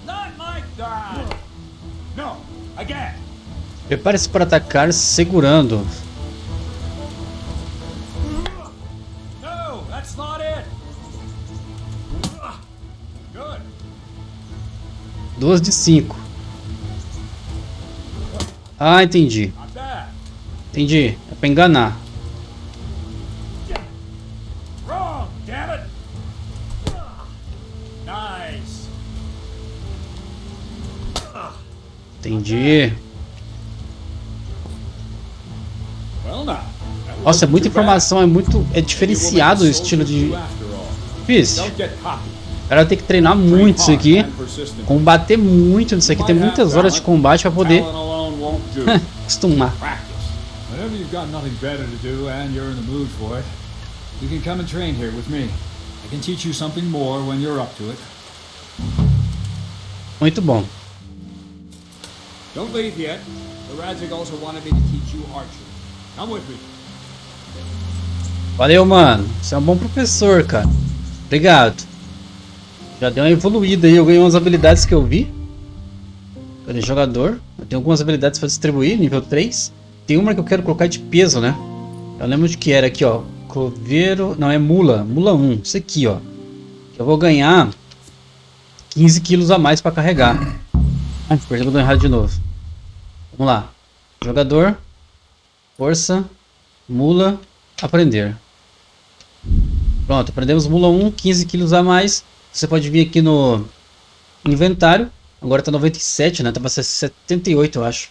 Not like that. No. Again. Prepare-se para atacar segurando. No, that's not it. Good. 2 de 5. Ah, entendi. Not bad. Entendi. É pra enganar. Wrong, damn it. Nice. Entendi. Well, now. Nossa, é muita informação, é diferenciado o estilo de... Difícil. Don't get cocky. O cara tem que treinar muito isso aqui, combater muito nisso aqui, tem muitas horas de combate para poder acostumar. Whenever you've got nothing better to do and you're in the mood for it, you can come and train here with me. I can teach you something more when you're up to it. Muito bom. Don't leave yet. The Radzik also wanted me to teach you archery. Come with me. Valeu, mano. Você é um bom professor, cara. Obrigado. Já deu uma evoluída aí, eu ganhei umas habilidades que eu vi. Cadê jogador? Eu tenho algumas habilidades para distribuir, nível 3. Tem uma que eu quero colocar de peso, né? Eu lembro de que era aqui, ó. Coveiro... Não, é mula. Mula 1. Isso aqui, ó. Eu vou ganhar 15 quilos a mais para carregar. Ai, perdi o botão errado de novo. Vamos lá. Jogador. Força. Mula. Aprender. Pronto, aprendemos mula 1. 15 quilos a mais. Você pode vir aqui no inventário. Agora tá 97, né? Tava 78, eu acho.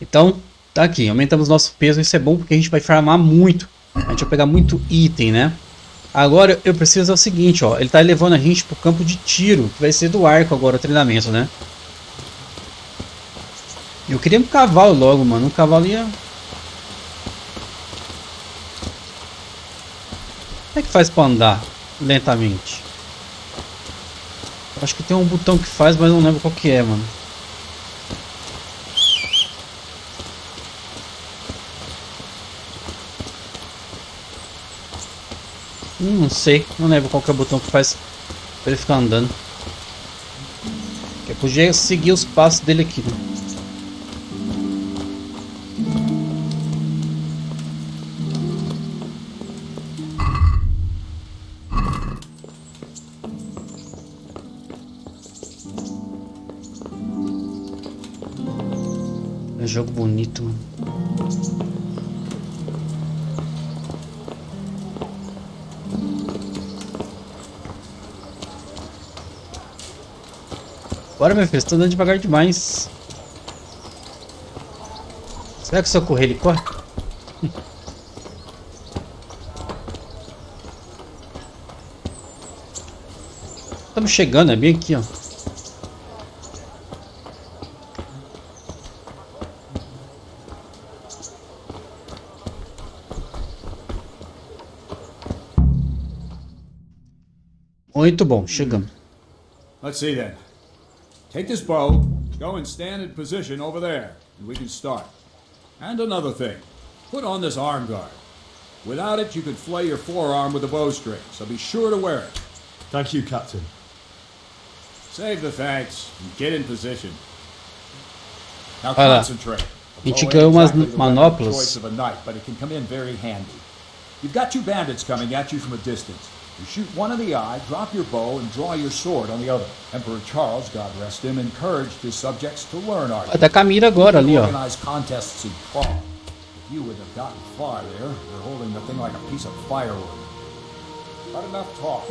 Então, tá aqui. Aumentamos nosso peso. Isso é bom porque a gente vai farmar muito. A gente vai pegar muito item, né? Agora eu preciso é o seguinte, ó. Ele tá levando a gente pro campo de tiro. Que vai ser do arco agora, o treinamento, né? Eu queria um cavalo logo, mano. Um cavalo ia... Como é que faz pra andar lentamente? Acho que tem um botão que faz, mas não lembro qual que é, mano. Não sei, não lembro qual que é o botão que faz pra ele ficar andando. Eu podia seguir os passos dele aqui, né? É jogo bonito, mano. Bora, meu filho, você tá andando devagar demais. Será que se eu correr ele corre? Estamos chegando, é bem aqui, ó. Muito bom, chegamos. Let's see then. Take this bow, go and stand in position over there, and we can start. And another thing, put on this arm guard. Without it, you could flay your forearm with a bowstring, so be sure to wear it. Thank you, Captain. Save the thanks and get in position. Now Olha lá. concentrate. A gente ganhou umas Choice manoplas. of a knife, but it can come in very handy. You've got two bandits coming at you from a distance. You shoot one in the eye, drop your bow, and draw your sword on the other. Emperor Charles, God rest him, encouraged his subjects to learn archery. Vai dar com a mira agora ali, ó. Organized contests in Prague. If you would have gotten far there, you're holding the thing like a piece of firewood. Not enough talk.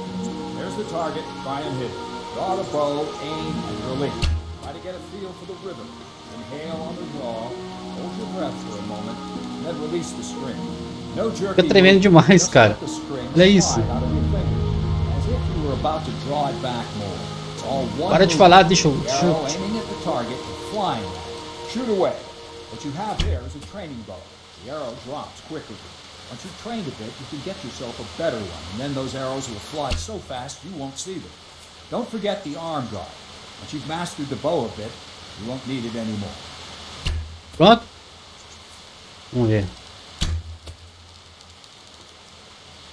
There's the target. Try and hit it. Draw the bow, aim, and release. Try to get a feel for the rhythm. Inhale on the draw. Hold your breath for a moment, and then release the string. No jerky. Fica tremendo demais, cara. Olha isso. As if you were about to draw it back more. It's all one Para de move. falar, deixa eu... Arrow aiming at the target and flying at it. Shoot away. What you have there is a training bow. The arrow drops quickly. Once you've trained a bit, you can get yourself a better one, and then those arrows will fly so fast you won't see them. Don't forget the arm guard. Once you've mastered the bow a bit, you won't need it anymore. Pronto. Vamos ver.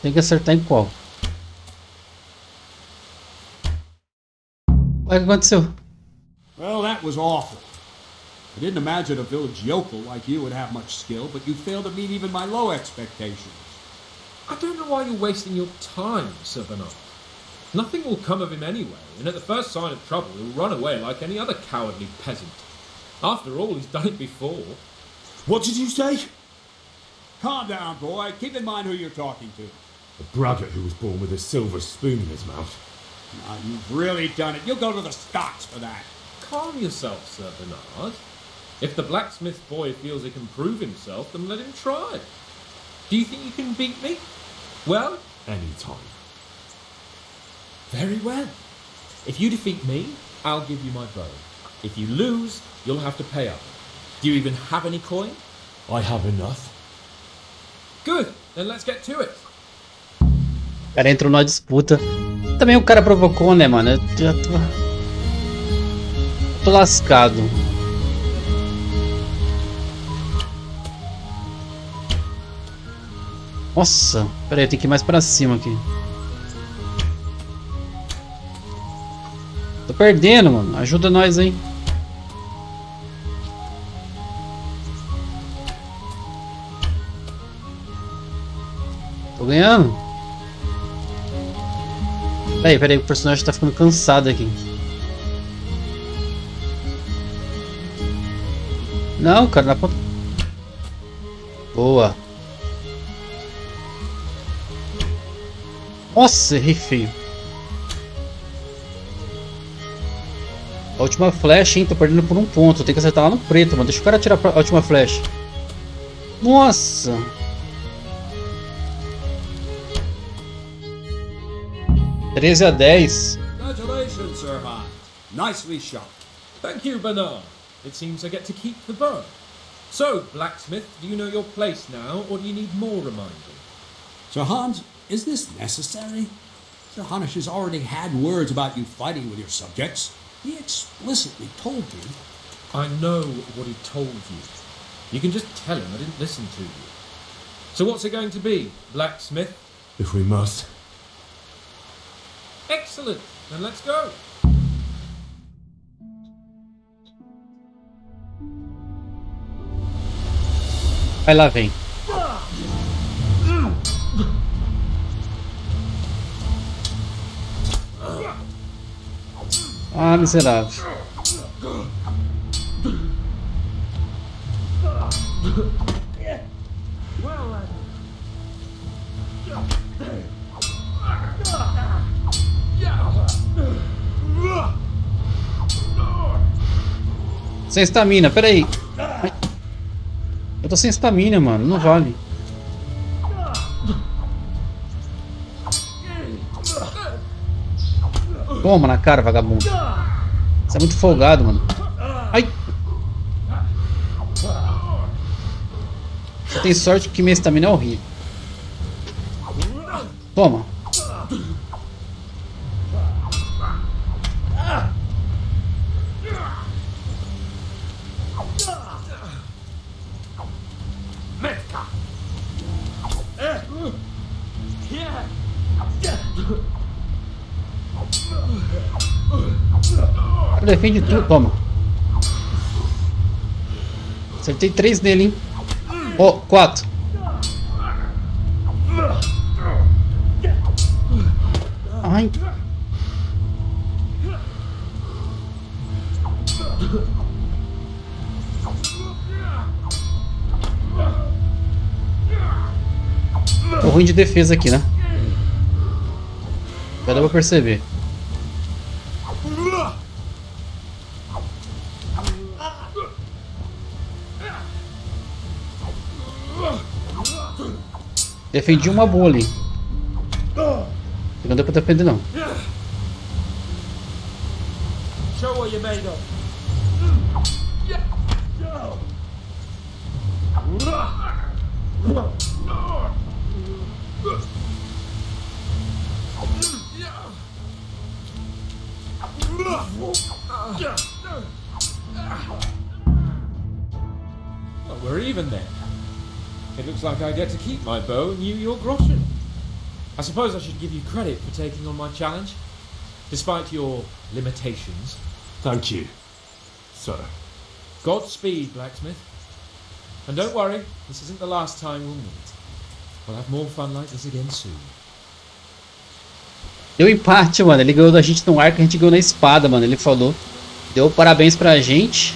Tem que acertar em qual? O que aconteceu? Well, that was awful. I didn't imagine a village yokel like you would have much skill, but you failed to meet even my low expectations. I don't know why you're wasting your time, Sir Bernard. Nothing will come of him anyway, and at the first sign of trouble he'll run away like any other cowardly peasant. After all, he's done it before. What did you say? Calm down, boy. Keep in mind who you're talking to. A braggart who was born with a silver spoon in his mouth. Now, you've really done it. You'll go to the stocks for that. Calm yourself, Sir Bernard. If the blacksmith boy feels he can prove himself, then let him try. Do you think you can beat me? Well? Any time. Very well. If you defeat me, I'll give you my bow. If you lose, you'll have to pay up. Do you even have any coin? I have enough. Good, then let's get to it. O cara entrou numa disputa. Também o cara provocou, né, mano? Eu já tô lascado. Nossa, pera aí, tem que ir mais pra cima aqui. Tô perdendo, mano. Ajuda nós aí. Tô ganhando. Pera aí, o personagem tá ficando cansado aqui. Não, cara, na ponta. Boa. Nossa, errei feio. A última flecha, hein? Tô perdendo por um ponto. Tem que acertar lá no preto, mano. Deixa o cara tirar a última flecha. Nossa. (13 a 10). Congratulations, Sir Hans. Nicely shot. Thank you, Bernard. It seems I get to keep the bow. So, blacksmith, do you know your place now, or do you need more reminding? Sir Hans, is this necessary? Sir Hanush has already had words about you fighting with your subjects. He explicitly told you. I know what he told you. You can just tell him I didn't listen to you. So what's it going to be, blacksmith? If we must. Excellent, then let's go. Vai lá, vem. Ah, miserável. Sem estamina, peraí. Ai. Eu tô sem estamina, mano. Não vale. Toma na cara, vagabundo. Você é muito folgado, mano. Ai. Você tem sorte que minha estamina é horrível. Toma. Defende tudo, toma. Acertei 3 nele, hein? Ó, 4. Ai. Tô ruim de defesa aqui, né? Já dá pra perceber. Defendi uma boa ali. Não deu pra defender, não. Show what you're made of. Well, we're even then. It looks like I get to keep my bow and you your groschen. I suppose I should give you credit for taking on my challenge, despite your limitations. Thank you, sir. Godspeed, blacksmith. And don't worry, this isn't the last time we'll meet. We'll have more fun like this again soon. Deu empate, mano. Ele ganhou da gente no arco, a gente ganhou na espada, mano. Ele falou. Deu parabéns pra gente.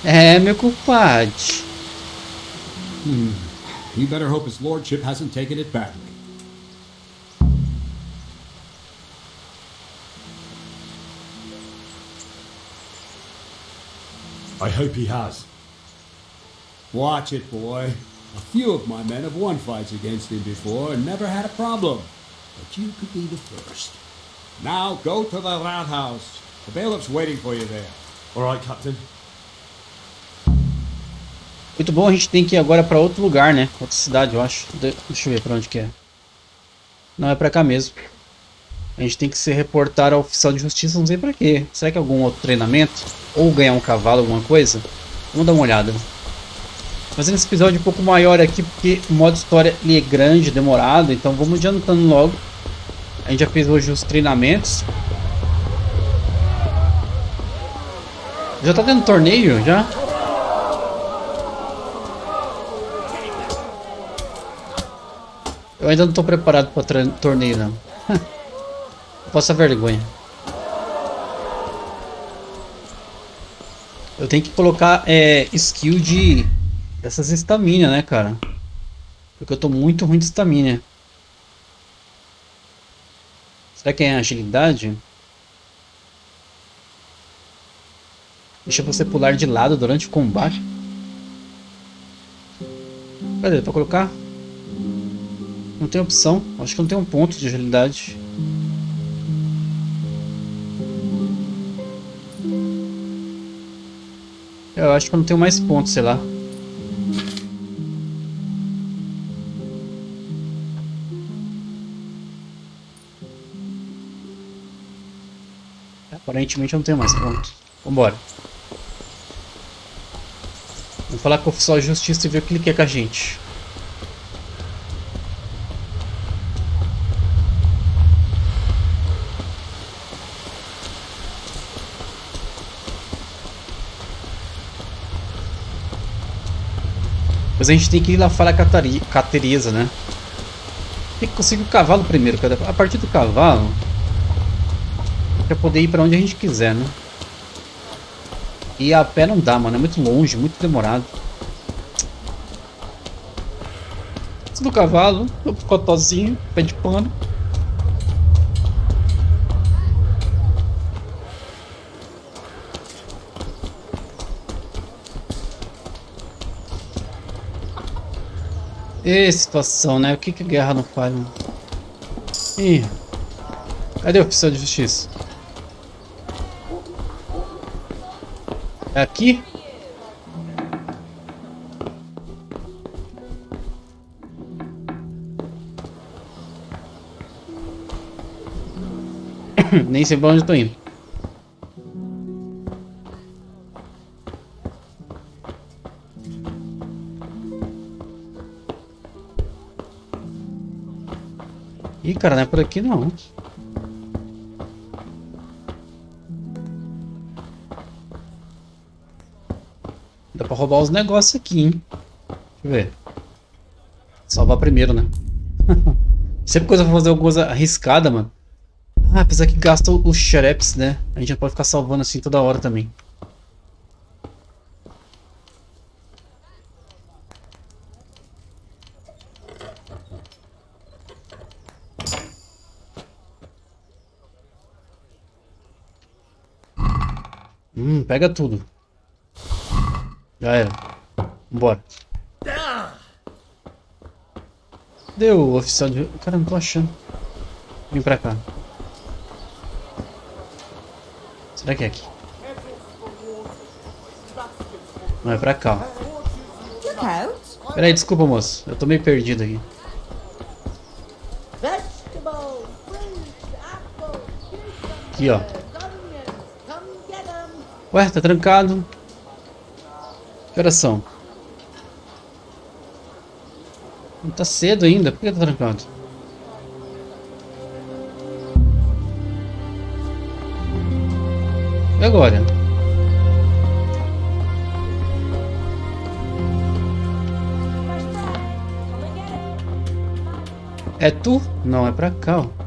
É, meu compadre. You better hope his lordship hasn't taken it badly. I hope he has. Watch it, boy. A few of my men have won fights against him before and never had a problem. But you could be the first. Now go to the roundhouse. The bailiff's waiting for you there. All right, Captain. Muito bom, a gente tem que ir agora pra outro lugar, né? Outra cidade, eu acho. Deixa eu ver pra onde que é. Não, é pra cá mesmo. A gente tem que se reportar ao oficial de justiça, não sei pra quê. Será que é algum outro treinamento? Ou ganhar um cavalo, alguma coisa? Vamos dar uma olhada. Fazendo esse episódio um pouco maior aqui, porque o modo história ele é grande, demorado. Então vamos adiantando logo. A gente já fez hoje os treinamentos. Já tá tendo torneio, já? Eu ainda não tô preparado para torneio, não. Passa vergonha. Eu tenho que colocar skill dessas estamina, né, cara? Porque eu tô muito ruim de estamina. Será que é agilidade? Deixa você pular de lado durante o combate. Cadê? Pra colocar? Não tem opção. Acho que não tem um ponto de agilidade. Eu acho que eu não tenho mais pontos, sei lá. Aparentemente eu não tenho mais pontos. Vambora. Vamos falar com o oficial de justiça e ver o que ele quer com a gente. Mas a gente tem que ir lá falar com a Teresa, né? Tem que conseguir o cavalo primeiro, cara. A partir do cavalo, pra poder ir pra onde a gente quiser, né? E a pé não dá, mano. É muito longe, muito demorado. Antes do cavalo, o cotozinho, pé de pano. E situação, né? O que a guerra não faz, mano? Ih, cadê o oficial de justiça? É aqui? Nem sei pra onde eu tô indo. Ih, cara, não é por aqui não. Dá pra roubar os negócios aqui, hein? Deixa eu ver. Salvar primeiro, né? Sempre coisa pra fazer alguma coisa arriscada, mano. Ah, apesar que gasta os xereps, né? A gente não pode ficar salvando assim toda hora também. Pega tudo. Já era. Vambora. Deu o oficial de... Cara, não tô achando. Vem pra cá. Será que é aqui? Não, é pra cá. Pera aí, desculpa, moço. Eu tô meio perdido aqui. Aqui, ó. Ué, tá trancado. Que horas são? Não tá cedo ainda. Por que tá trancado? E agora? É tu? Não, é pra cá, ó.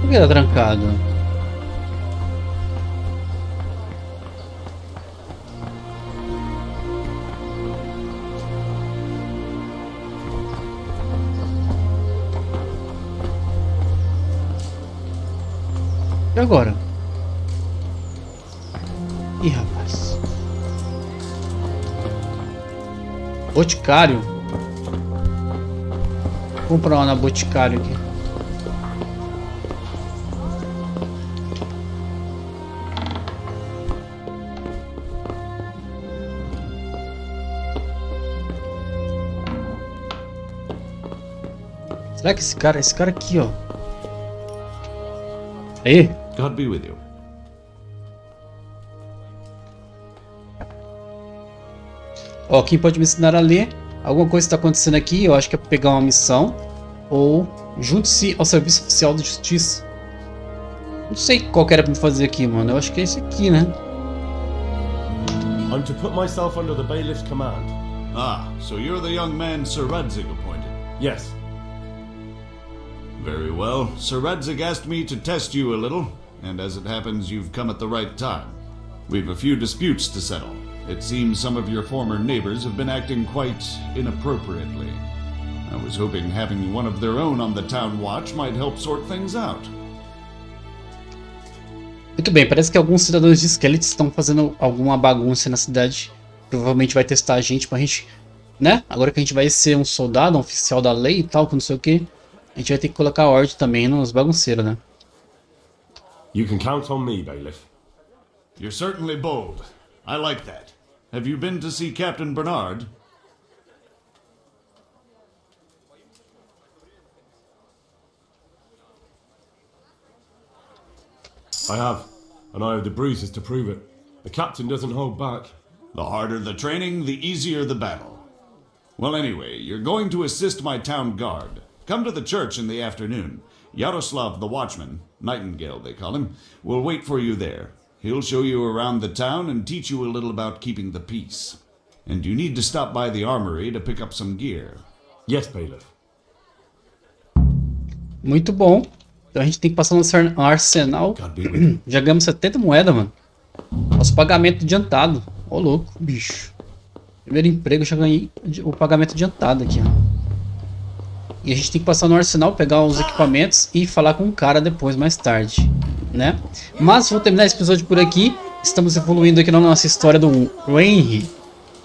Por que tá trancado? E agora? Ih, rapaz. Boticário? Vou comprar uma na Boticário aqui. Será que esse cara aqui, ó. Aí. God be with you. Ó, quem pode me ensinar a ler? Alguma coisa está acontecendo aqui, eu acho que é pegar uma missão. Ou junte-se ao serviço oficial de justiça. Não sei qual que era pra me fazer aqui, mano. Eu acho que é esse aqui, né? I'm to put myself under the bailiff's command. Ah, so you're the young man Sir Radzig appointed. Yes. Very well. Sir Radzig asked me to test you a little, and as it happens, you've come at the right time. We've a few disputes to settle. It seems some of your former neighbors have been acting quite inappropriately. I was hoping having one of their own on the town watch might help sort things out. Muito bem, parece que alguns cidadãos de Skellige estão fazendo alguma bagunça na cidade. Provavelmente vai testar a gente pra gente, né? Agora que a gente vai ser um soldado, um oficial da lei e tal, que não sei o que. A gente vai ter que colocar ordem também nos bagunceiros, né? You can count on me, bailiff. You're certainly bold. I like that. Have you been to see Captain Bernard? I have, and I have the bruises to prove it. The captain doesn't hold back. The harder the training, the easier the battle. Well, anyway, you're going to assist my town guard. Come to the church in the afternoon. Yaroslav the watchman, Nightingale they call him, will wait for you there. He'll show you around the town and teach you a little about keeping the peace. And you need to stop by the armory to pick up some gear. Yes, bailiff. Muito bom. Então a gente tem que passar no arsenal. Já ganhamos 70 moedas, mano. Nosso pagamento adiantado. Ô, louco, bicho. Primeiro emprego, eu já ganhei o pagamento adiantado aqui, ó. E a gente tem que passar no arsenal, pegar os equipamentos e falar com o cara depois, mais tarde, né? Mas vou terminar esse episódio por aqui. Estamos evoluindo aqui na nossa história do Henry.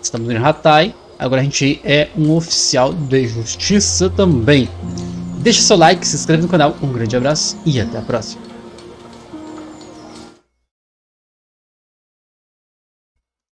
Estamos em Hatay. Agora a gente é um oficial de justiça também. Deixa seu like, se inscreve no canal. Um grande abraço e até a próxima.